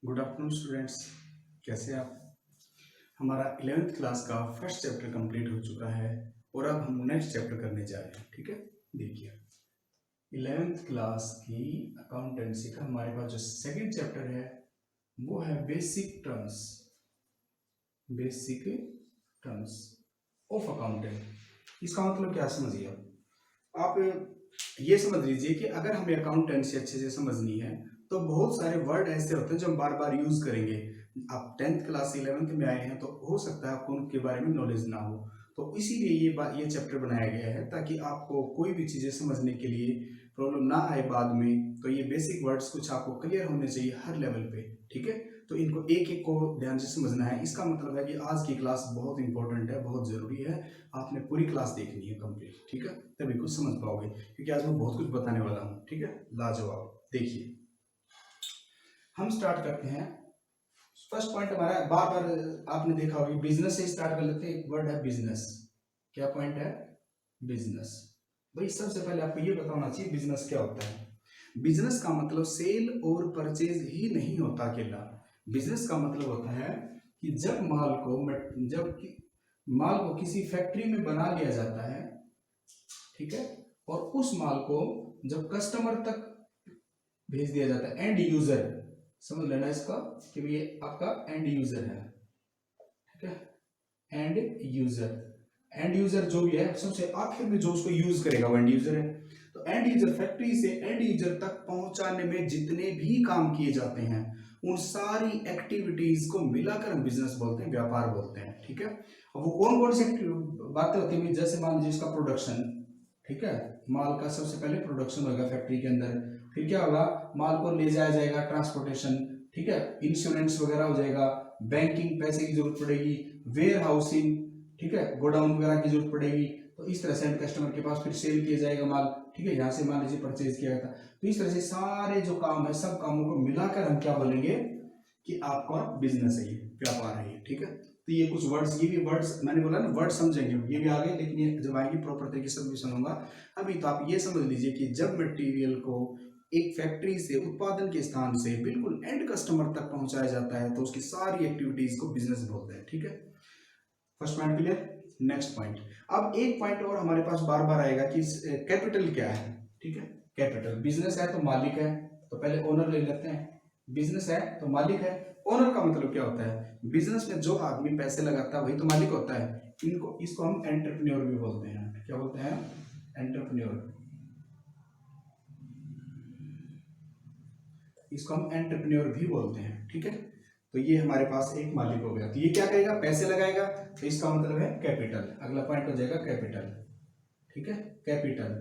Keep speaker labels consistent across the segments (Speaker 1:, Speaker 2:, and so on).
Speaker 1: Good afternoon students. कैसे आप? हमारा 11th क्लास का फर्स्ट चैप्टर कंप्लीट हो चुका है और अब हम नेक्स्ट चैप्टर करने जा रहे हैं। ठीक है, देखिए 11th क्लास की अकाउंटेंसी का हमारे पास जो सेकंड चैप्टर है वो है बेसिक टर्म्स ऑफ अकाउंटेंट। इसका मतलब क्या समझिए आप ये समझ लीजिए कि अगर हमें अकाउंटेंसी अच्छे से समझनी है तो बहुत सारे वर्ड ऐसे होते हैं जो हम बार बार यूज करेंगे। आप 10th क्लास 11th में आए हैं तो हो सकता है आपको उनके बारे में नॉलेज ना हो, तो इसीलिए ये चैप्टर बनाया गया है ताकि आपको कोई भी चीजें समझने के लिए प्रॉब्लम ना आए बाद में। तो ये बेसिक वर्ड्स कुछ आपको क्लियर होने चाहिए हर लेवल पे। ठीक है, तो इनको एक एक को ध्यान से समझना है। इसका मतलब है कि आज की क्लास बहुत इंपॉर्टेंट है, बहुत जरूरी है। आपने पूरी क्लास देखनी है कंप्लीट, ठीक है, तभी कुछ समझ पाओगे, क्योंकि आज मैं बहुत कुछ बताने वाला हूँ। ठीक है, लाजवाब। देखिए हम स्टार्ट करते हैं। फर्स्ट पॉइंट हमारा बार बार आपने देखा होगा, बिजनेस से स्टार्ट कर लेते हैं। एक वर्ड है बिजनेस। क्या पॉइंट है? बिजनेस। भाई सबसे पहले आपको ये बताना चाहिए बिजनेस क्या होता है। बिजनेस का मतलब सेल और परचेज ही नहीं होता अकेला। बिजनेस का मतलब होता है कि माल को किसी फैक्ट्री में बना लिया जाता है, ठीक है, और उस माल को जब कस्टमर तक भेज दिया जाता है, एंड यूजर, समझ लेना इसका कि ये आपका एंड यूजर है। ठीक है, एंड यूजर जो भी है सबसे आखिर में जो उसको यूज करेगा वो एंड यूजर है। तो एंड यूजर फैक्ट्री से एंड यूजर तक पहुंचाने में जितने भी काम किए जाते हैं उन सारी एक्टिविटीज को मिलाकर हम बिजनेस बोलते हैं, व्यापार बोलते हैं। ठीक है, अब वो कौन कौन सी बातें होती है? जैसे मान लीजिए इसका प्रोडक्शन, ठीक है, माल का सबसे पहले प्रोडक्शन होगा फैक्ट्री के अंदर, फिर क्या होगा, माल को ले जाया जाएगा, ट्रांसपोर्टेशन, ठीक है, इंश्योरेंस वगैरह हो जाएगा, बैंकिंग पैसे की जरूरत पड़ेगी, वेयर हाउसिंग, ठीक है, गोडाउन वगैरह की जरूरत पड़ेगी। तो इस तरह से एंड कस्टमर के पास फिर सेल किया जाएगा माल, ठीक है, यहाँ से मान लीजिए परचेज किया गया था। तो इस तरह से सारे जो काम है सब कामों को मिलाकर हम क्या बोलेंगे कि आपका बिजनेस है, ये व्यापार है ये। ठीक है, तो ये कुछ वर्ड्स, ये भी वर्ड्स मैंने बोला ना, वर्ड समझेंगे, ये भी आ गए, लेकिन ये जब आएंगे प्रॉपर तरीके से भी सुनूंगा। अभी तो आप ये समझ लीजिए कि जब मटेरियल को एक फैक्ट्री से, उत्पादन के स्थान से बिल्कुल एंड कस्टमर तक पहुंचाया जाता है तो उसकी सारी एक्टिविटीज को बिजनेस बोलते हैं। ठीक है, first point clear. Next point, अब एक पॉइंट और हमारे पास बार बार आएगा कि कैपिटल क्या है। ठीक है, कैपिटल, बिजनेस है तो मालिक है, तो पहले ओनर ले लेते हैं। बिजनेस है तो मालिक है। ओनर का मतलब क्या होता है? बिजनेस में जो आदमी पैसे लगाता है वही तो मालिक होता है। इसको हम एंटरप्रेन्योर भी बोलते हैं। क्या बोलते हैं? एंटरप्रेन्योर। इसको हम एंटरप्रेन्योर भी बोलते हैं। ठीक है, तो ये हमारे पास एक मालिक हो गया। तो ये क्या करेगा? पैसे लगाएगा, तो इसका मतलब है कैपिटल। अगला पॉइंट हो जाएगा कैपिटल। ठीक है, कैपिटल।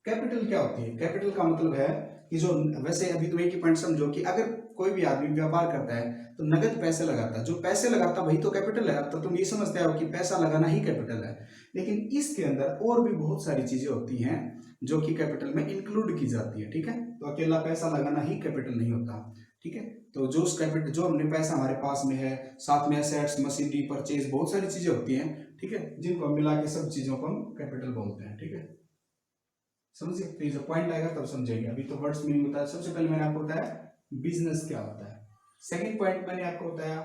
Speaker 1: कैपिटल क्या होती है? कैपिटल का मतलब है कि जो, वैसे अभी तो एक ही पॉइंट समझो कि अगर कोई भी आदमी व्यापार करता है तो नगद पैसे लगाता है, जो पैसे लगाता वही तो कैपिटल है। अब तो तुम ये समझते हो कि पैसा लगाना ही कैपिटल है, लेकिन इसके अंदर और भी बहुत सारी चीजें होती हैं जो कि कैपिटल में इंक्लूड की जाती है। ठीक है, तो अकेला पैसा लगाना ही कैपिटल नहीं होता। ठीक है, तो जो कैपिटल, जो हमने पैसा हमारे पास में है, साथ में एसेट्स, मशीनरी, परचेज, बहुत सारी चीजें होती हैं, ठीक है, जिनको मिला के सब चीजों को हम कैपिटल बोलते हैं। ठीक है, समझिए, तो ये जब पॉइंट आएगा तब समझेंगे। अभी तो वर्ड्स मीनिंग बताया। सबसे पहले मैंने आपको बताया बिजनेस क्या होता है। सेकंड पॉइंट मैंने आपको बताया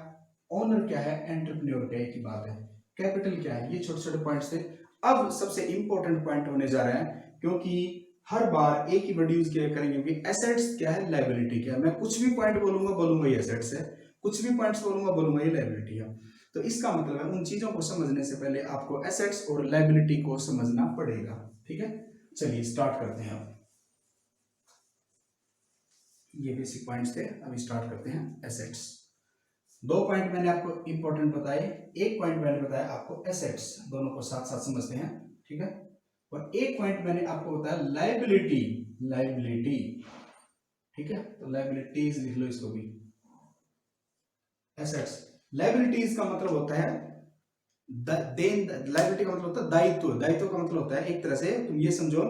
Speaker 1: ओनर क्या है, एंटरप्रेन्योर क्या है, एक ही बात है। कैपिटल क्या है, ये छोटे छोटे पॉइंट्स थे। अब सबसे इंपॉर्टेंट पॉइंट होने जा रहा है, क्योंकि हर बार एक ही वर्ड यूज किया करेंगे कि एसेट्स क्या है, लायबिलिटी क्या है। मैं कुछ भी पॉइंट बोलूंगा ये एसेट्स है, कुछ भी पॉइंट्स बोलूंगा ये लायबिलिटी है। तो इसका मतलब है उन चीजों को समझने से पहले आपको एसेट्स और लायबिलिटी को समझना पड़ेगा। ठीक है, चलिए स्टार्ट करते हैं। अब ये बेसिक पॉइंट्स थे, अभी स्टार्ट करते हैं एसेट्स। दो पॉइंट मैंने आपको इंपॉर्टेंट बताए, एक पॉइंट मैंने बताया आपको एसेट्स, दोनों को साथ साथ समझते हैं। ठीक है, और एक पॉइंट मैंने आपको बताया लायबिलिटी। लायबिलिटी, ठीक है, तो लायबिलिटीज लिख लो इसको भी। एसेट्स, लायबिलिटीज का मतलब होता है देन, लायबिलिटी का मतलब होता है दायित्व। दायित्व का मतलब होता है, एक तरह से तुम ये समझो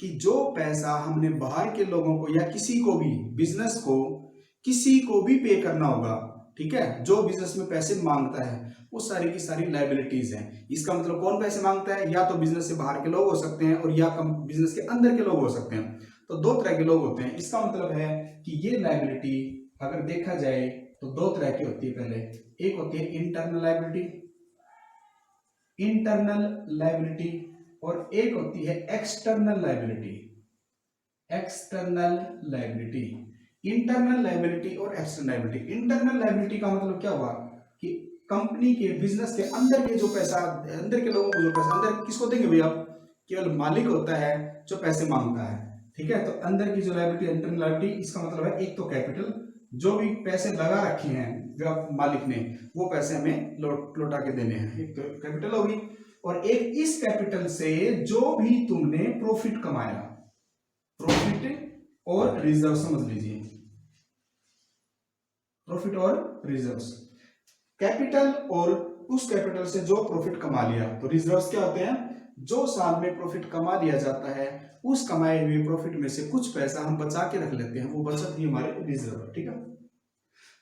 Speaker 1: कि जो पैसा हमने बाहर के लोगों को या किसी को भी, बिजनेस को किसी को भी पे करना होगा, ठीक है, जो बिजनेस में पैसे मांगता है वो सारी की सारी लायबिलिटीज हैं। इसका मतलब कौन पैसे मांगता है? या तो बिजनेस से बाहर के लोग हो सकते हैं और या बिजनेस के अंदर के लोग हो सकते हैं। तो दो तरह के लोग होते हैं। इसका मतलब है कि ये लायबिलिटी अगर देखा जाए तो दो तरह की होती है। पहले एक होती है इंटरनल लायबिलिटी और एक होती है एक्सटर्नल लायबिलिटी। इंटरनल लायबिलिटी और एक्सटर्नल लायबिलिटी। इंटरनल लायबिलिटी का मतलब क्या हुआ कि कंपनी के बिजनेस के अंदर के जो पैसा, अंदर के लोगों को जो पैसा, अंदर किसको देंगे भैया? केवल मालिक होता है जो पैसे मांगता है, ठीक है। तो अंदर की जो लायबिलिटी, इंटरनल लायबिलिटी, इसका मतलब है एक तो कैपिटल, जो भी पैसे लगा रखे हैं जो मालिक ने, वो पैसे हमें लौटा के देने हैं, एक तो कैपिटल होगी। और एक इस कैपिटल से जो भी तुमने प्रॉफिट कमाया, प्रॉफिट और रिजर्व समझ लीजिए, प्रॉफिट और रिजर्व्स। कैपिटल और उस कैपिटल से जो प्रॉफिट कमा लिया, तो रिजर्व्स क्या होते हैं? जो साल में प्रॉफिट कमा लिया जाता है, उस कमाए हुए प्रॉफिट में से कुछ पैसा हम बचा के रख लेते हैं, वो बचत ही हमारे रिजर्व है, ठीक है।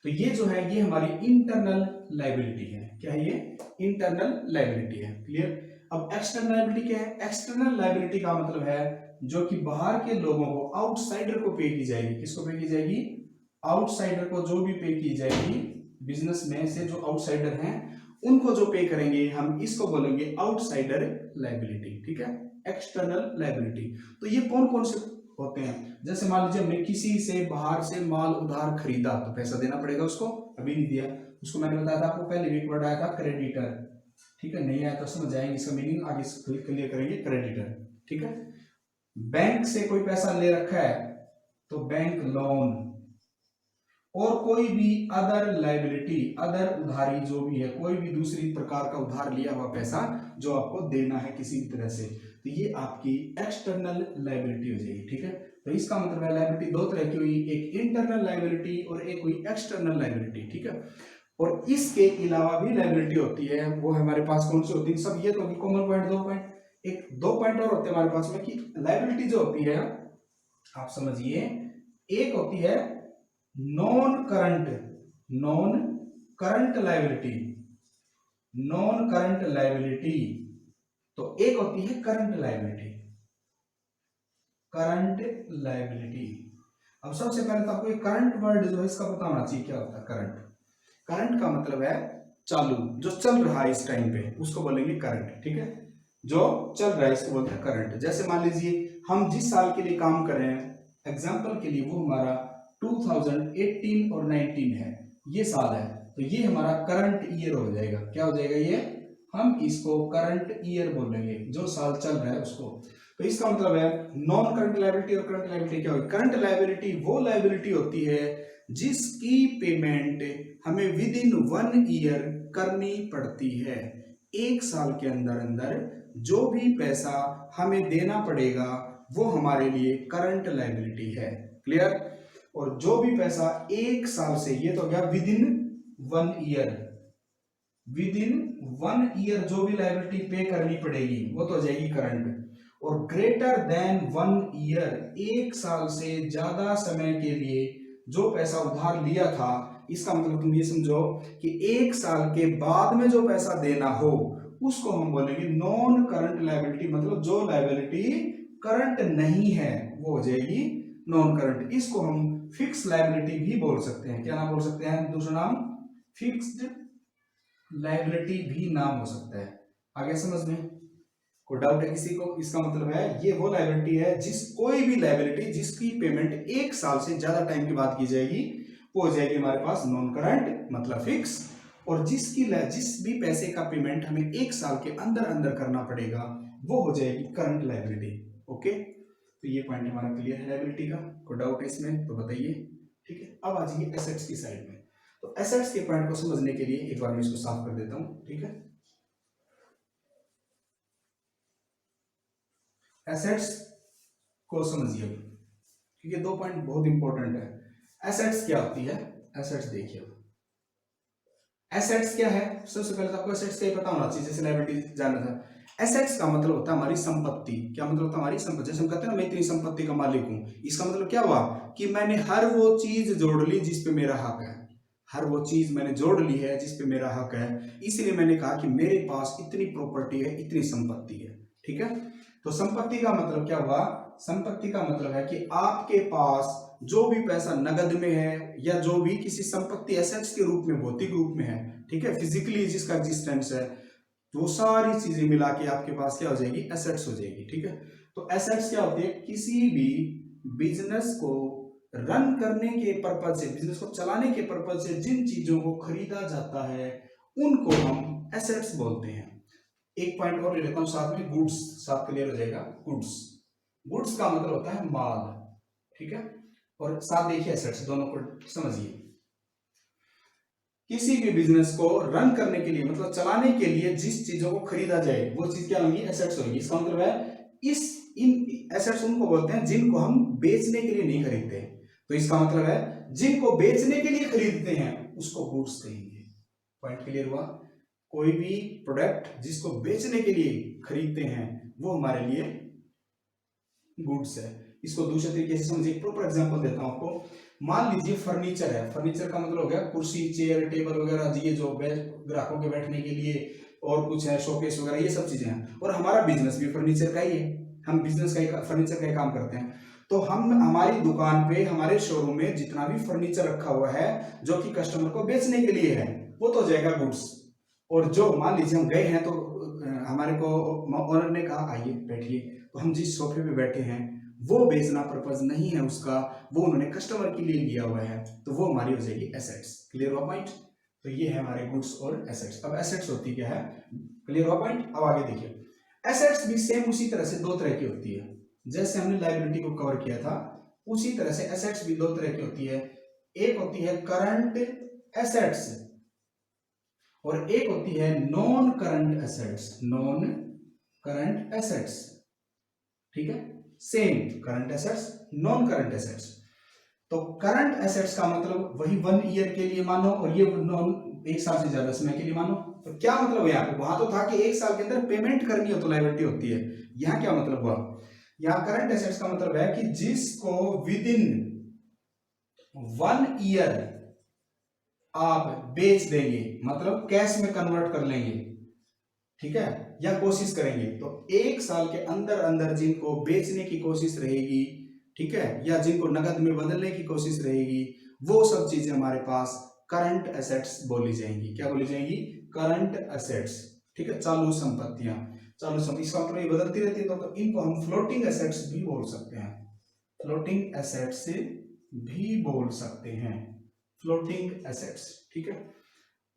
Speaker 1: तो ये जो है ये हमारी इंटरनल लायबिलिटी है। क्या है ये? इंटरनल लायबिलिटी है। क्लियर? अब एक्सटर्नल लायबिलिटी क्या है? एक्सटर्नल लायबिलिटी का मतलब है जो कि बाहर के लोगों को, आउटसाइडर को पे की जाएगी। किसको पे की जाएगी? आउटसाइडर को जो भी पे की जाएगी, बिजनेस में से जो आउटसाइडर हैं उनको जो पे करेंगे, हम इसको बोलेंगे आउटसाइडर लायबिलिटी, ठीक है। External liability. तो ये कौन कौन से होते हैं? जैसे मान लीजिए हमने किसी से बाहर से माल उधार खरीदा, तो पैसा देना पड़ेगा उसको, अभी नहीं दिया उसको। मैंने बताया था आपको, पहले भी एक वर्ड आया था क्रेडिटर, ठीक है। नहीं आया तो समझ जाएंगे, इसका मीनिंग आगे क्लियर करेंगे, क्रेडिटर, ठीक है। बैंक से कोई पैसा ले रखा है तो बैंक लोन, और कोई भी अदर लायबिलिटी, अदर उधारी जो भी है, कोई भी दूसरी प्रकार का उधार लिया हुआ पैसा जो आपको देना है किसी भी तरह से, तो ये आपकी एक्सटर्नल लायबिलिटी हो जाएगी, ठीक है। तो इसका मतलब है लायबिलिटी दो तरह की हुई, एक इंटरनल लायबिलिटी और एक हुई एक्सटर्नल लायबिलिटी, ठीक है। और इसके अलावा भी लायबिलिटी होती है, वो हमारे पास कौन सी होती है? सब ये तो होगी कॉमन पॉइंट, दो पॉइंट, एक दो पॉइंट और होते हैं हमारे पास में कि लायबिलिटी जो होती है, आप समझिए, एक होती है नॉन करंट लायबिलिटी, तो एक होती है करंट लायबिलिटी। अब सबसे पहले तो आपको करंट वर्ड जो है इसका पता होना चाहिए, क्या होता है करंट का मतलब है चालू, जो चल रहा है इस टाइम पे, उसको बोलेंगे करंट, ठीक है। जो चल रहा है इसको बोलते हैं करंट। जैसे मान लीजिए हम जिस साल के लिए काम कर रहे हैं, एग्जांपल के लिए वो हमारा 2018 और 19 है, ये साल है, तो ये हमारा करंट ईयर हो जाएगा। क्या हो जाएगा? ये हम इसको करंट ईयर बोलेंगे, जो साल चल रहा है उसको। तो इसका मतलब है नॉन करंट लायबिलिटी और करंट लायबिलिटी क्या होगी? करंट लायबिलिटी वो लायबिलिटी होती है जिसकी पेमेंट हमें विद इन 1 ईयर करनी पड़ती है। एक साल के अंदर अंदर जो भी पैसा हमें देना पड़ेगा वो हमारे लिए करंट लायबिलिटी है। क्लियर? और जो भी पैसा एक साल से, ये तो गया विद इन 1 ईयर जो भी लायबिलिटी पे करनी पड़ेगी वो तो हो जाएगी करंट। और ग्रेटर देन 1 ईयर, एक साल से ज्यादा समय के लिए जो पैसा उधार लिया था, इसका मतलब तुम ये समझो कि एक साल के बाद में जो पैसा देना हो उसको हम बोलेंगे नॉन करंट लायबिलिटी। मतलब जो लायबिलिटी करंट नहीं है वो हो जाएगी नॉन करंट। इसको हम फिक्स लायबिलिटी भी बोल सकते हैं। क्या नाम बोल सकते हैं? दूसरा नाम फिक्स्ड लायबिलिटी भी नाम हो सकता है। आगे समझ में कोई डाउट है किसी को? इसका मतलब है ये वो लायबिलिटी है कोई भी लायबिलिटी जिसकी पेमेंट एक साल से ज्यादा टाइम के बाद की जाएगी वो हो जाएगी हमारे पास नॉन करंट, मतलब फिक्स। और जिस भी पैसे का पेमेंट हमें एक साल के अंदर अंदर करना पड़ेगा वो हो जाएगी करंट लायबिलिटी। ओके, तो ये पॉइंट हमारा क्लियर है लायबिलिटी का। कोई डाउट है इसमें तो बताइए, ठीक है। अब आ जाइए एसेट्स की साइड में। तो एसेट्स के पॉइंट को समझने के लिए एक बार मैं इसको साफ कर देता हूं, ठीक है। एसेट्स को समझिए क्योंकि दो पॉइंट बहुत इंपॉर्टेंट है। एसेट्स क्या होती है? एसेट्स देखिए, एसेट्स क्या है? सबसे पहले तो आपको एसेट्स का पता होना चाहिए, जैसे लायबिलिटी जानना था। एसेट्स का मतलब होता है हमारी संपत्ति। क्या मतलब होता है? हमारी संपत्ति। जैसे हम कहते हैं ना मैं इतनी संपत्ति का मालिक हूं, इसका मतलब क्या हुआ कि मैंने हर वो चीज जोड़ ली जिस पे मेरा हक है। हर वो चीज मैंने जोड़ ली है जिस पे मेरा हक है, इसलिए मैंने कहा कि मेरे पास इतनी प्रॉपर्टी है, इतनी संपत्ति है, ठीक है। तो संपत्ति का मतलब क्या हुआ? संपत्ति का मतलब है कि आपके पास जो भी पैसा नगद में है या जो भी किसी संपत्ति एसेट्स के रूप में, भौतिक रूप में है, ठीक है, फिजिकली जिसका एग्जिस्टेंस है, तो सारी चीजें मिला के आपके पास क्या हो जाएगी, एसेट्स हो जाएगी। ठीक है, तो एसेट्स क्या होती है, किसी भी बिजनेस को रन करने के पर्पज से, बिजनेस को चलाने के पर्पज से जिन चीजों को खरीदा जाता है उनको हम एसेट्स बोलते हैं। एक पॉइंट और ले लेता हूं साथ में, गुड्स, साथ क्लियर हो जाएगा। गुड्स, गुड्स का मतलब होता है माल, ठीक है, और साथ देखिए एसेट्स, दोनों को समझिए। किसी भी बिजनेस को रन करने के लिए, मतलब चलाने के लिए जिस चीजों को खरीदा जाए वो चीज क्या होगी, एसेट्स होगी। इसका मतलब है इन एसेट्स उनको बोलते हैं जिनको हम बेचने के लिए नहीं खरीदते। तो इसका मतलब है जिनको बेचने के लिए खरीदते हैं उसको गुड्स कहेंगे। पॉइंट क्लियर हुआ? कोई भी प्रोडक्ट जिसको बेचने के लिए खरीदते हैं वो हमारे लिए गुड्स है। इसको दूसरे तरीके से समझिए, प्रॉपर एग्जांपल देता हूं आपको। मान लीजिए फर्नीचर है, फर्नीचर का मतलब हो गया कुर्सी, चेयर, टेबल वगैरह, ये जो ग्राहकों के बैठने के लिए और कुछ है, शोकेस वगैरह, ये सब चीजें हैं। और हमारा बिजनेस भी फर्नीचर का ही है, हम बिजनेस का ही फर्नीचर का ही काम करते हैं। तो हम हमारी दुकान पे, हमारे शोरूम में जितना भी फर्नीचर रखा हुआ है जो कि कस्टमर को बेचने के लिए है, वो तो हो जाएगा गुड्स। और जो मान लीजिए हम गए हैं तो हमारे को ओनर ने कहा आइए बैठिए, तो हम जिस सोफे पे बैठे हैं वो बेचना पर्पज नहीं है उसका, वो उन्होंने कस्टमर के लिए लिया हुआ है, तो वो हमारी हो जाएगी एसेट्स। क्लियर हुआ पॉइंट? तो ये है हमारे गुड्स और एसेट्स। अब एसेट्स होती क्या है, क्लियर हुआ पॉइंट? अब आगे देखिए, एसेट्स भी सेम उसी तरह से दो तरह की होती है। जैसे हमने लायबिलिटी को कवर किया था उसी तरह से एसेट्स भी दो तरह की होती है। एक होती है करंट एसेट्स और एक होती है non current assets. Non current assets, ठीक है, same current assets, non current assets. तो करंट एसेट्स का मतलब वही 1 ईयर के लिए मानो, और ये नॉन 1 साल से ज्यादा समय के लिए मानो। तो क्या मतलब है यहाँ पे, वहां तो था कि 1 साल के अंदर पेमेंट करनी हो तो लायबिलिटी होती है, यहाँ क्या मतलब हुआ, यहाँ करंट एसेट्स का मतलब है कि जिसको विदिन 1 ईयर आप बेच देंगे, मतलब कैश में कन्वर्ट कर लेंगे, ठीक है, या कोशिश करेंगे, तो 1 साल के अंदर अंदर जिनको बेचने की कोशिश रहेगी, ठीक है, या जिनको नगद में बदलने की कोशिश रहेगी, वो सब चीजें हमारे पास करंट एसेट्स बोली जाएंगी। क्या बोली जाएंगी? करंट एसेट्स, ठीक है, चालू संपत्तियां, चालू संपत्ति। इसका मतलब ये बदलती रहती है, तो इनको हम फ्लोटिंग एसेट्स भी बोल सकते हैं, फ्लोटिंग एसेट्स भी बोल सकते हैं, फ्लोटिंग एसेट्स, ठीक है।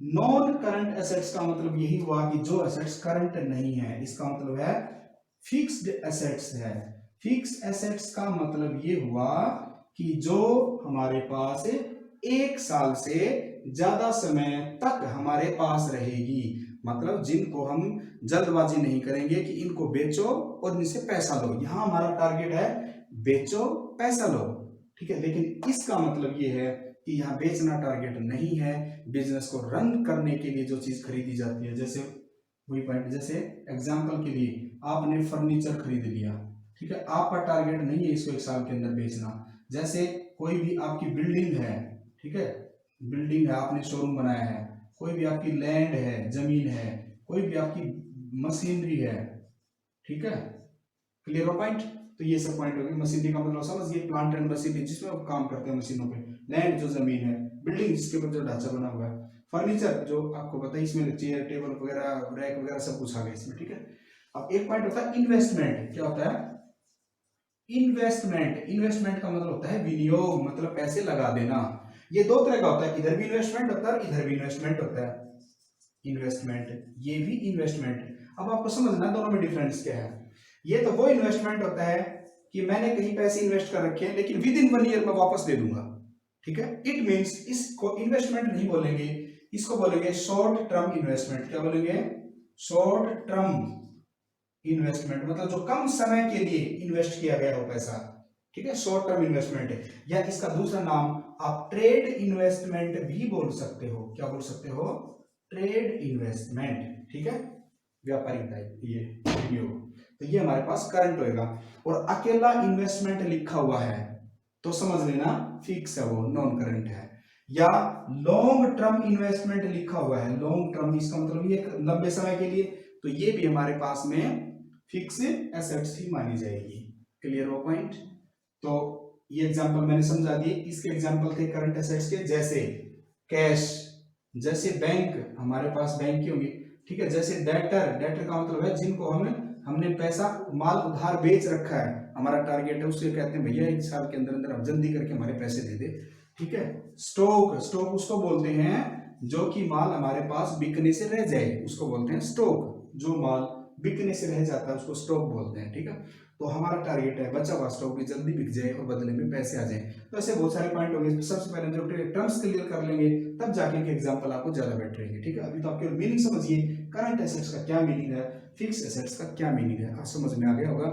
Speaker 1: नॉन करंट एसेट्स का मतलब यही हुआ कि जो एसेट्स करंट नहीं है, इसका मतलब है फिक्स्ड एसेट्स है। फिक्स एसेट्स का मतलब ये हुआ कि जो हमारे पास 1 साल से ज्यादा समय तक हमारे पास रहेगी, मतलब जिनको हम जल्दबाजी नहीं करेंगे कि इनको बेचो और इनसे पैसा लो। यहां हमारा टारगेट है बेचो पैसा लो, ठीक है, लेकिन इसका मतलब ये है कि यहाँ बेचना टारगेट नहीं है, बिजनेस को रन करने के लिए जो चीज खरीदी जाती है। जैसे वही पॉइंट, जैसे एग्जांपल के लिए आपने फर्नीचर खरीद लिया, ठीक है, आपका टारगेट नहीं है इसको 1 साल के अंदर बेचना। जैसे कोई भी आपकी बिल्डिंग है, ठीक है, बिल्डिंग है, आपने शोरूम बनाया है, कोई भी आपकी लैंड है, जमीन है, कोई भी आपकी मशीनरी है, ठीक है, क्लियर हो पॉइंट? तो ये सब पॉइंट हो गए। मशीनरी का मतलब समझिए, प्लांट एंड मशीनरी जिसमें आप काम करते हैं मशीनों पे, लैंड जो जमीन है, बिल्डिंग जिसके ऊपर जो ढांचा बना हुआ है, फर्नीचर जो आपको पता है, इसमें चेयर, टेबल वगैरह, रैक वगैरह सब कुछ आ गया इसमें, ठीक है। अब एक पॉइंट होता है इन्वेस्टमेंट। क्या होता है इन्वेस्टमेंट? इन्वेस्टमेंट का मतलब होता है विनियोग, मतलब पैसे लगा देना। ये दो तरह का होता है, इधर भी इन्वेस्टमेंट होता है, इधर भी इन्वेस्टमेंट होता है। इन्वेस्टमेंट, ये भी इन्वेस्टमेंट। अब आपको समझना दोनों में डिफरेंस क्या है। ये तो वो इन्वेस्टमेंट होता है कि मैंने कहीं पैसे इन्वेस्ट कर रखे हैं लेकिन विद इन 1 ईयर में वापस दे दूंगा, ठीक है। इट मींस इसको इन्वेस्टमेंट नहीं बोलेंगे, इसको बोलेंगे शॉर्ट टर्म इन्वेस्टमेंट। क्या बोलेंगे? शॉर्ट टर्म इन्वेस्टमेंट, मतलब जो कम समय के लिए इन्वेस्ट किया गया हो पैसा, ठीक है, शॉर्ट टर्म इन्वेस्टमेंट है। या इसका दूसरा नाम आप ट्रेड इन्वेस्टमेंट भी बोल सकते हो। क्या बोल सकते हो? ट्रेड इन्वेस्टमेंट, ठीक है, व्यापारिक दायित्व, ये विनियोग। तो ये हमारे पास करंट होएगा। और अकेला इन्वेस्टमेंट लिखा हुआ है तो समझ लेना फिक्स है, वो नॉन करंट है। या लॉन्ग टर्म इन्वेस्टमेंट लिखा हुआ है, लॉन्ग टर्म, इसका मतलब ये लंबे समय के लिए, तो ये भी हमारे पास में फिक्स एसेट्स ही मानी जाएगी। क्लियर हो पॉइंट? तो ये एग्जांपल मैंने समझा दिए। इसके एग्जांपल थे करंट एसेट्स के, जैसे कैश, जैसे बैंक, हमारे पास बैंक की होंगी, ठीक है, जैसे डेटर, डेटर का मतलब है जिनको हमने पैसा माल उधार बेच रखा है, हमारा टारगेट है, उससे कहते हैं भैया 1 साल के अंदर अंदर आप जल्दी करके हमारे पैसे दे दे, ठीक है। स्टॉक, स्टॉक उसको बोलते हैं जो कि माल हमारे पास बिकने से रह जाए, उसको बोलते हैं स्टॉक। जो माल बिकने से रह जाता है उसको स्टॉक बोलते हैं, ठीक है। तो हमारा टारगेट है बचा हुआ स्टॉक भी जल्दी बिक जाए और बदले में पैसे आ जाए। तो ऐसे बहुत सारे पॉइंट होंगे। सबसे पहले जो टर्म्स क्लियर कर लेंगे तब जाके इनके एग्जांपल आपको ज्यादा बेटर रहेंगे, ठीक है। अभी तो आपके मीनिंग समझिए, करंट एसेट्स का क्या मीनिंग है, फिक्स एसेट्स का क्या मीनिंग है, आप समझ में आ गया होगा,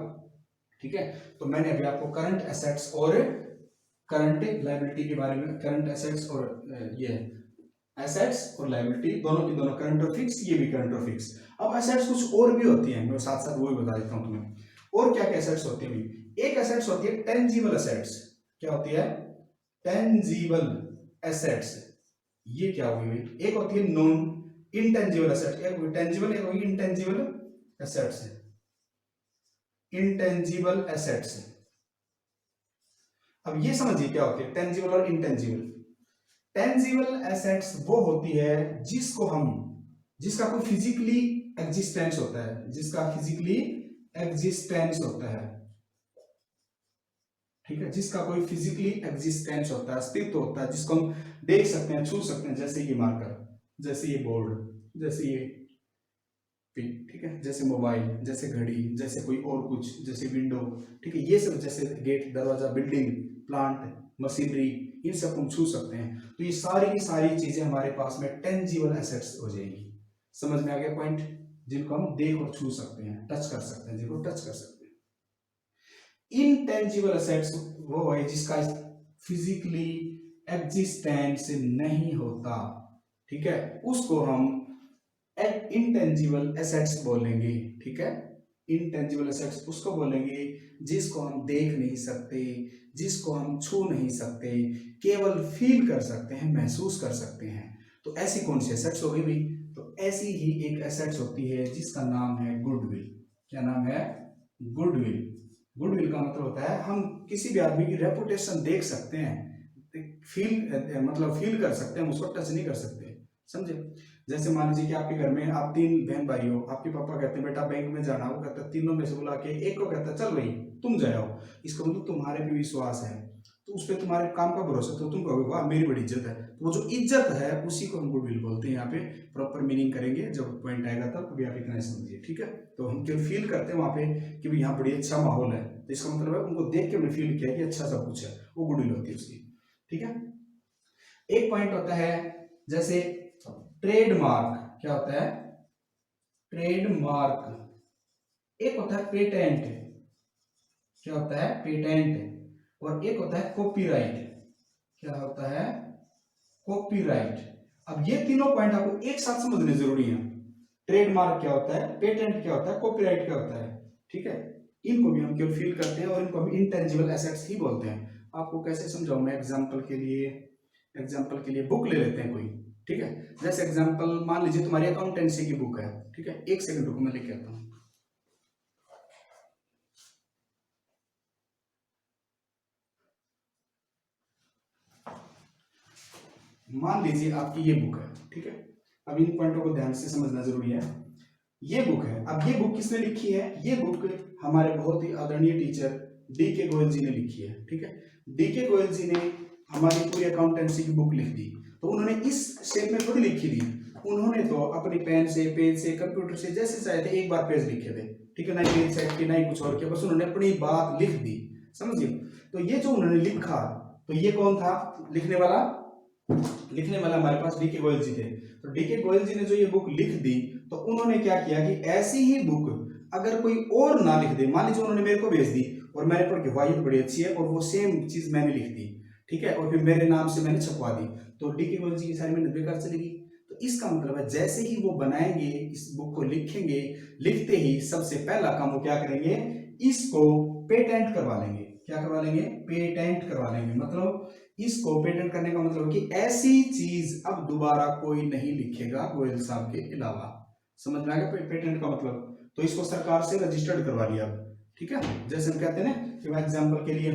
Speaker 1: ठीक है। तो मैंने अभी आपको करंट एसेट्स और करंट लायबिलिटी के बारे में, करंट एसेट्स और ये एसेट्स और लायबिलिटी दोनों की दोनों करंट और फिक्स, ये भी करंट और फिक्स। अब एसेट्स कुछ और भी होती हैं, मैं साथ साथ वो भी बता देता हूं तुम्हें। और क्या क्या एसेट्स होती है? एक एसेट्स होती है टेंजिबल एसेट्स। क्या होती है? Tangible assets. ये क्या होगी? एक होती है नॉन इंटेंजिबल एसेट्स, एक होगी टेंजिबल, एक होगी इंटेंजिबल एसेट्स। इंटेंजिबल एसेट्स, अब ये समझिए क्या होती है टेंजिबल और इंटेंजिबल। टेंजिबल एसेट्स वो होती है जिसको हम, जिसका कोई फिजिकली एग्जिस्टेंस होता है, जिसका फिजिकली एग्जिस्टेंस होता है, ठीक है, जिसका कोई फिजिकली एग्जिस्टेंस होता है, अस्तित्व होता है, जिसको हम देख सकते हैं, छू सकते हैं, जैसे ये मार्कर, जैसे ये बोर्ड, जैसे ये पिन, ठीक है, जैसे मोबाइल, जैसे घड़ी, जैसे कोई और कुछ, जैसे विंडो, ठीक है, ये सब, जैसे गेट, दरवाजा, बिल्डिंग, प्लांट, मशीनरी, इन सब को हम छू सकते हैं। तो ये सारी की सारी चीजें हमारे पास में टेंजिबल एसेट्स हो जाएगी। समझ में आ गया पॉइंट? जिनको हम देख और छू सकते हैं, टच कर सकते हैं, जिनको टच कर सकते हैं। इनटेंजिबल एसेट्स वो है जिसका फिजिकली एग्जिस्टेंस नहीं होता, ठीक है, उसको हम इंटेंजिबल एसेट्स बोलेंगे, ठीक है। इंटेंजिबल एसेट्स उसको बोलेंगे जिसको हम देख नहीं सकते, जिसको हम छू नहीं सकते, केवल फील कर सकते हैं, महसूस कर सकते हैं। तो ऐसी कौन सी एसेट्स होगी भाई? तो ऐसी ही एक एसेट्स होती है जिसका नाम है गुडविल। क्या नाम है? गुडविल। गुडविल का मतलब होता है हम किसी भी आदमी की रेपुटेशन देख सकते हैं, फील, मतलब फील कर सकते हैं, हम उसको टच नहीं कर सकते, समझे। जैसे मान लीजिए कि आपके घर में आप 3 बहन भाई हो, आपके पापा कहते हैं बेटा बैंक में जाना, वो कहता है तीनों में से बुला के एक को कहता है चल भाई तुम जाओ, इसका मतलब तुम्हारे पे विश्वास है, तो उस पर तुम्हारे काम का भरोसा, तो तुम कहोगे वाह मेरी बड़ी इज्जत है। तो वो जो इज्जत है उसी को हम गुडविल बोलते हैं। यहाँ पे प्रॉपर मीनिंग करेंगे जब पॉइंट आएगा तब, अभी आप इतना ही समझिए, ठीक है। तो हम केवल फील करते हैं वहां पे कि भाई यहाँ बड़ी अच्छा माहौल है, तो इसका मतलब है उनको देख के हमने फील किया कि अच्छा सब कुछ है, वो गुडविल होती है उसकी, ठीक है। एक पॉइंट होता है जैसे ट्रेडमार्क। क्या होता है? ट्रेडमार्क। एक होता है पेटेंट। क्या होता है? पेटेंट। और एक होता है कॉपीराइट। क्या होता है? कॉपीराइट। अब ये तीनों पॉइंट आपको एक साथ समझने जरूरी है। ट्रेडमार्क क्या होता है, पेटेंट क्या होता है, कॉपीराइट क्या होता है, ठीक है। इनको भी हम केवल फील करते हैं और इनको हम इंटेंजिबल एसेट्स ही बोलते हैं। आपको कैसे समझाऊं मैं? एग्जांपल के लिए बुक ले लेते हैं कोई, ठीक है। जैसे एग्जांपल मान लीजिए तुम्हारी अकाउंटेंसी की बुक है, ठीक है, एक सेकंड रुको मैं लेके आता हूं। मान लीजिए आपकी ये बुक है, ठीक है। अब इन पॉइंटों को ध्यान से समझना जरूरी है। ये बुक है, अब ये बुक किसने लिखी है? ये बुक हमारे बहुत ही आदरणीय टीचर डी.के. गोयल जी ने लिखी है, ठीक है। डी.के. गोयल जी ने हमारी पूरी अकाउंटेंसी की बुक लिख दी, तो उन्होंने इस शेप में खुद लिखी थी। उन्होंने तो अपनी पेन से, पेज से, कंप्यूटर से जैसे चाहे थे एक बार पेज लिखे थे, ठीक है, ना पेज सेट किया ना कुछ और किया, बस उन्होंने अपनी बात लिख दी, समझिए। तो ये जो उन्होंने लिखा, तो ये कौन था लिखने वाला? लिखने वाला हमारे पास डी.के. गोयल जी थे। तो डी.के. गोयल जी ने जो ये बुक लिख दी, तो उन्होंने क्या किया कि ऐसी ही बुक अगर कोई और ना लिख दे, मान लीजिए उन्होंने मेरे को भेज दी और मैंने पढ़ के वाह ये बड़ी अच्छी है, और वो सेम चीज मैंने लिख दी, ठीक है, और फिर मेरे नाम से मैंने छपवा दी, तो डी.के. गोयल जी की सारी मेहनत बेकार चलेगी। तो इसका मतलब है जैसे ही वो बनाएंगे, इस बुक को लिखेंगे, लिखते ही सबसे पहला काम वो क्या करेंगे? इसको पेटेंट करवा लेंगे। क्या करवा लेंगे? पेटेंट करवा लेंगे। मतलब इसको पेटेंट करने का मतलब कि ऐसी चीज अब दोबारा कोई नहीं लिखेगा गोयल साहब के अलावा। समझ में आ गया पेटेंट का मतलब? तो इसको सरकार से रजिस्टर्ड करवा लिया, ठीक है। जैसे हम कहते हैं ना कि एग्जाम्पल के लिए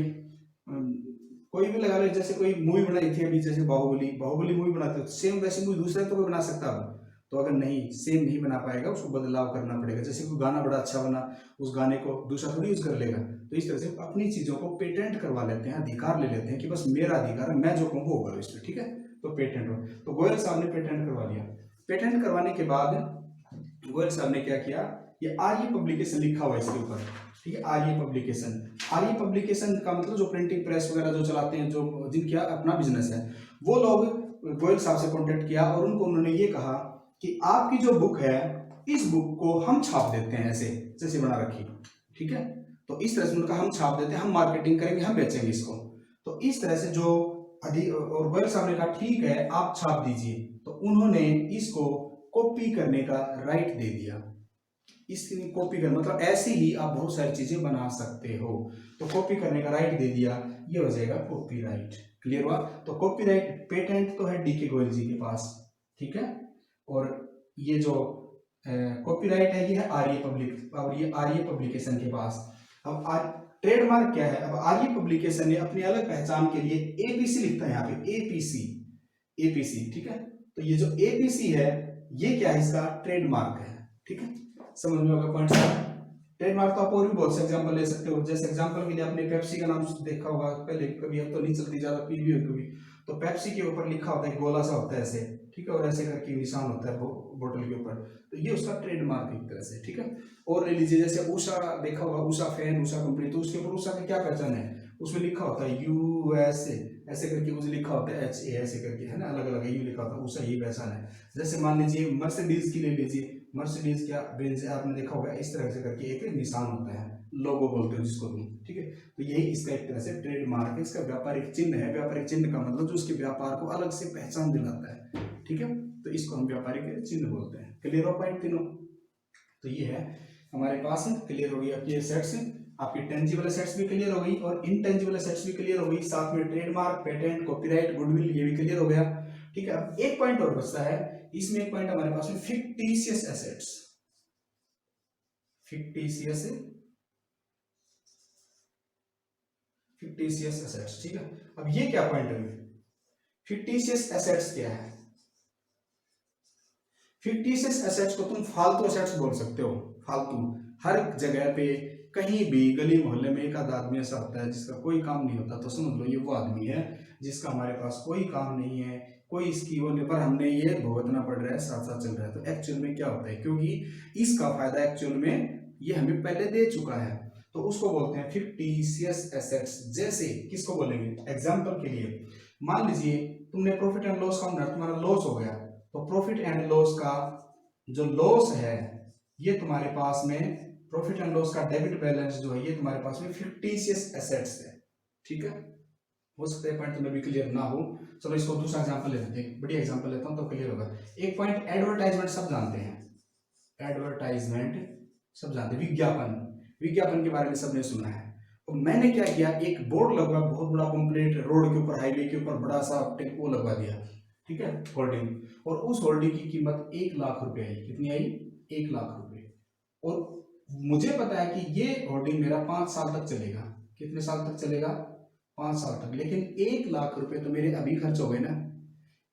Speaker 1: कोई भी लगा लो, जैसे कोई मूवी बनाई थी अभी, जैसे बाहुबली मूवी बनाते हो, सेम वैसी मूवी दूसरा तो कोई बना सकता अब? तो अगर नहीं, सेम नहीं बना पाएगा, उसको बदलाव करना पड़ेगा। जैसे कोई गाना बड़ा अच्छा बना, उस गाने को दूसरा थोड़ी यूज कर लेगा। तो इस तरह से अपनी चीजों को पेटेंट करवा लेते हैं, अधिकार ले लेते हैं कि बस मेरा अधिकार है, मैं जो कहूँ वो होगा इसमें, ठीक है। तो पेटेंट हो, तो गोयल साहब ने पेटेंट करवा लिया। पेटेंट करवाने के बाद गोयल साहब ने क्या किया, ये आर्य पब्लिकेशन लिखा हुआ है इसके ऊपर, ठीक है। आर्य पब्लिकेशन का मतलब जो प्रिंटिंग प्रेस वगैरह जो चलाते हैं, जो जिनका अपना बिजनेस है, वो लोग गोयल साहब से कांटेक्ट किया और उन्होंने ये कहा कि आपकी जो बुक है, इस बुक को हम छाप देते हैं, ऐसे जैसे बना रखी, ठीक है। तो इस तरह से उन्होंने कहा हम छाप देते हैं, हम मार्केटिंग करेंगे, हम बेचेंगे इसको। तो इस तरह से जो और गोयल साहब ने कहा ठीक है आप छाप दीजिए। तो उन्होंने इसको कॉपी करने का राइट दे दिया। इसकी कॉपी करना मतलब ऐसे ही आप बहुत सारी चीजें बना सकते हो, तो कॉपी करने का राइट दे दिया, ये हो जाएगा कॉपीराइट। क्लियर हुआ? तो कॉपीराइट, पेटेंट तो है डीके गोयल जी के पास, ठीक है। और ये जो कॉपीराइट है ये है आर्य पब्लिकेशन के पास। अब ट्रेडमार्क क्या है? अब आर्य पब्लिकेशन ने अपनी अलग पहचान के लिए एपीसी लिखता है यहाँ पे, एपीसी, ठीक है। तो ये जो एपीसी है ये क्या है? इसका ट्रेडमार्क है, ठीक है। समझ में होगा पॉइंट? ट्रेडमार्क तो आप और भी बहुत से एग्जांपल ले सकते हो। जैसे एग्जांपल के लिए आपने पेप्सी का नाम देखा होगा पहले कभी, अब तो नहीं चलती ज्यादा, पी भी हो कभी। तो पेप्सी के ऊपर लिखा होता है, गोला सा होता है ऐसे, ठीक है, और ऐसे करके निशान होता है बोतल के ऊपर, तो ये उसका ट्रेडमार्क एक तरह से, ठीक है। और ले लीजिए जैसे उषा देखा होगा, उषा फैन, उषा कंपनी, तो उसके ऊपर उषा की क्या पहचान है? उसमें लिखा होता है यूएसए, ऐसे करके उसे लिखा होता है एचए, ऐसे करके, है ना, अलग अलग यू लिखा होता है, उषा ये पहचान है। जैसे मान लीजिए मर्सिडीज की ले लीजिए, मर्सिडीज क्या बेंज आपने देखा होगा, इस तरह से करके एक निशान होता है, लोगो बोलते हो जिसको तुम, ठीक है। तो यही इसका एक तरह से ट्रेडमार्क है, इसका व्यापारिक चिन्ह है। व्यापारिक चिन्ह का मतलब जो उसके व्यापार को अलग से पहचान दिलाता है, ठीक है। तो इसको हम व्यापारिक चिन्ह बोलते हैं। क्लियर हो पॉइंट तीनों? तो ये है हमारे पास, क्लियर हो गई आपकी सेट्स, आपकी टेंजिबल एसेट्स भी क्लियर हो गई और इनटेंजिबल एसेट्स भी क्लियर हो गई, साथ में ट्रेडमार्क, पेटेंट, कॉपीराइट, गुडविल ये भी क्लियर हो गया, ठीक है। अब एक पॉइंट और बचता है, इसमें एक पॉइंट हमारे पास में फिक्टिशियस एसेट्स, फिक्टिशियस एसेट्स, ठीक है। अब ये क्या पॉइंट है? फिक्टिशियस एसेट्स क्या है? फिक्टिशियस एसेट्स को तुम फालतू एसेट्स बोल सकते हो। फालतू, हर जगह पे कहीं भी गली मोहल्ले में एक आध आदमी ऐसा होता है जिसका कोई काम नहीं होता, तो समझ लो ये वो आदमी है जिसका हमारे पास कोई काम नहीं है, कोई इसकी वो नहीं, पर हमने ये भुगतना पड़ रहा है, साथ साथ चल रहा है। तो एक्चुअल में क्या होता है, क्योंकि इसका फायदा एक्चुअल में ये हमें पहले दे चुका है, तो उसको बोलते हैं फिक्टिशियस एसेट्स। जैसे किसको बोलेंगे? एग्जाम्पल के लिए मान लीजिए तुमने प्रॉफिट एंड लॉस काउंट, तुम्हारा लॉस हो गया, तो प्रॉफिट एंड लॉस का जो लॉस है ये तुम्हारे पास में, प्रॉफिट एंड लॉस का डेबिट बैलेंस जो है ये तुम्हारे पास में फिक्टिशियस एसेट्स है, ठीक है। हो सकता है पॉइंट तुम्हें भी क्लियर ना हो, चलो इसको दूसरा एग्जांपल ले लेते हैं, बढ़िया एग्जांपल लेता हूं तो क्लियर होगा। एक पॉइंट एडवर्टाइजमेंट सब जानते हैं, एडवर्टाइजमेंट सब जानते हैं, विज्ञापन के बारे में सबने सुना है। तो मैंने क्या किया, एक बोर्ड लगवा, बहुत बड़ा कंप्लीट रोड के ऊपर, हाईवे के ऊपर बड़ा सा वो लगवा दिया, ठीक है, होल्डिंग। और उस होल्डिंग की कीमत 1,00,000 रुपए आई। कितनी आई? 1,00,000 रुपए। और मुझे पता है कि ये होल्डिंग मेरा 5 साल तक चलेगा। कितने साल तक चलेगा? 5 साल तक। लेकिन 1,00,000 रुपए तो मेरे अभी खर्च हो गए ना,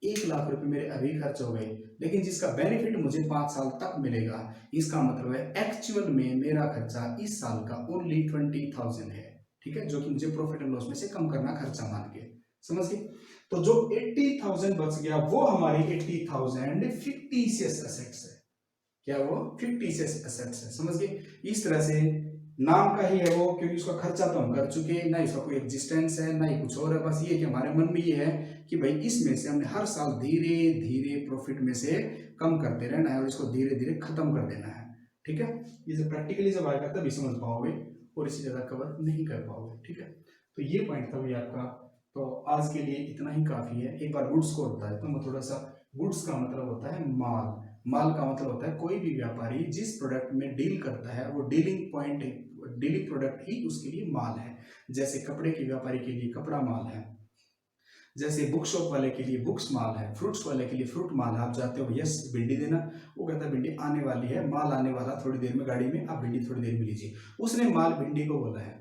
Speaker 1: 1,00,000 रुपए मेरे अभी खर्च हो गए, लेकिन जिसका बेनिफिट मुझे 5 साल तक मिलेगा। इसका मतलब है एक्चुअल में मेरा खर्चा इस साल का ओनली 20,000 है, ठीक है, जो कि मुझे प्रॉफिट एंड लॉस में से कम करना खर्चा मान के, समझ गए। तो जो 80,000 बच गया वो हमारी 80,000 फिक्टिशियस एसेट्स है। क्या वो? फिक्टिशियस एसेट्स है, समझ गए। इस तरह से नाम का ही है वो, क्योंकि उसका खर्चा तो हम कर चुके, ना इसका कोई एग्जिस्टेंस है ना ही कुछ और है, बस ये कि हमारे मन में ये है कि भाई इसमें से हमने हर साल धीरे धीरे प्रॉफिट में से कम करते रहना है और इसको धीरे धीरे खत्म कर देना है, ठीक है। ये जब प्रैक्टिकली जब आएगा तभी समझ पाओगे और इसी ज्यादा कवर नहीं कर पाओगे, ठीक है। तो ये पॉइंट था भाई आपका। तो आज के लिए इतना ही काफी है। एक बार गुड्स को होता है तो मैं थोड़ा सा, गुड्स का मतलब होता है माल, माल का मतलब होता है कोई भी व्यापारी जिस प्रोडक्ट में डील करता है वो डीलिंग प्रोडक्ट ही उसके लिए माल है। जैसे कपड़े के व्यापारी के लिए कपड़ा माल है, जैसे बुक शॉप वाले के लिए बुक्स माल है, फ्रूट्स वाले के लिए फ्रूट माल है। आप जाते हो यस भिंडी देना, वो कहता है भिंडी आने वाली है, माल आने वाला थोड़ी देर में गाड़ी में, आप भिंडी थोड़ी देर में लीजिए, उसने माल भिंडी को बोला है,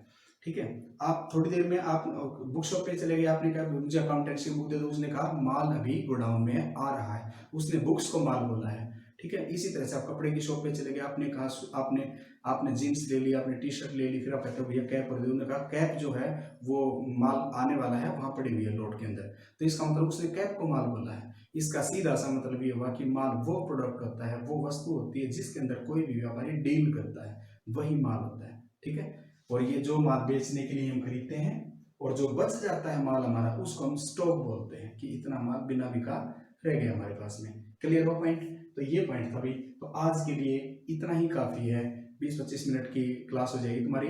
Speaker 1: ठीक है। आप थोड़ी देर में आप बुक शॉप पे चले गए, आपने कहा मुझे अकाउंटेंसी बुक दे दो, उसने कहा माल अभी गोडाउन में आ रहा है, उसने बुक्स को माल बोला है, ठीक है। इसी तरह से आप कपड़े की शॉप पे चले गए, आपने कहा आपने आपने जीन्स ले ली, आपने टी शर्ट ले ली, फिर आप कहते हो भैया कैप कर दो, उन्होंने कहा कैप जो है वो माल आने वाला है, वहां पड़ी हुई है लोड के अंदर, तो इसका मतलब उसने कैप को माल बोला है। इसका सीधा सा मतलब ये हुआ कि माल वो प्रोडक्ट होता है, वो वस्तु होती है जिसके अंदर कोई भी व्यापारी डील करता है, वही माल होता है, ठीक है। और ये जो माल बेचने के लिए हम खरीदते हैं और जो बच जाता है माल हमारा, उसको हम स्टॉक बोलते हैं कि इतना माल बिना बिका रह गया हमारे पास में। क्लियर हो पॉइंट? तो ये पॉइंट था भाई। तो आज के लिए इतना ही काफी है, 20-25 मिनट की क्लास हो जाएगी तुम्हारी,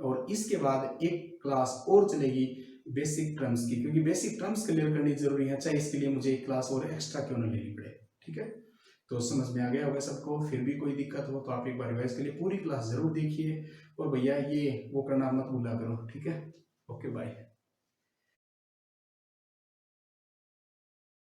Speaker 1: और इसके बाद एक क्लास और चलेगी बेसिक टर्म्स की, क्योंकि बेसिक टर्म्स क्लियर करनी जरूरी है, चाहे इसके लिए मुझे एक क्लास और एक्स्ट्रा क्यों ना लेनी पड़े, ठीक है। तो समझ में आ गया होगा सबको। फिर भी कोई दिक्कत हो तो आप एक बार रिवाइज के लिए पूरी क्लास जरूर देखिए, और भैया ये वो करना मत भूला करो, ठीक है। Okay bye.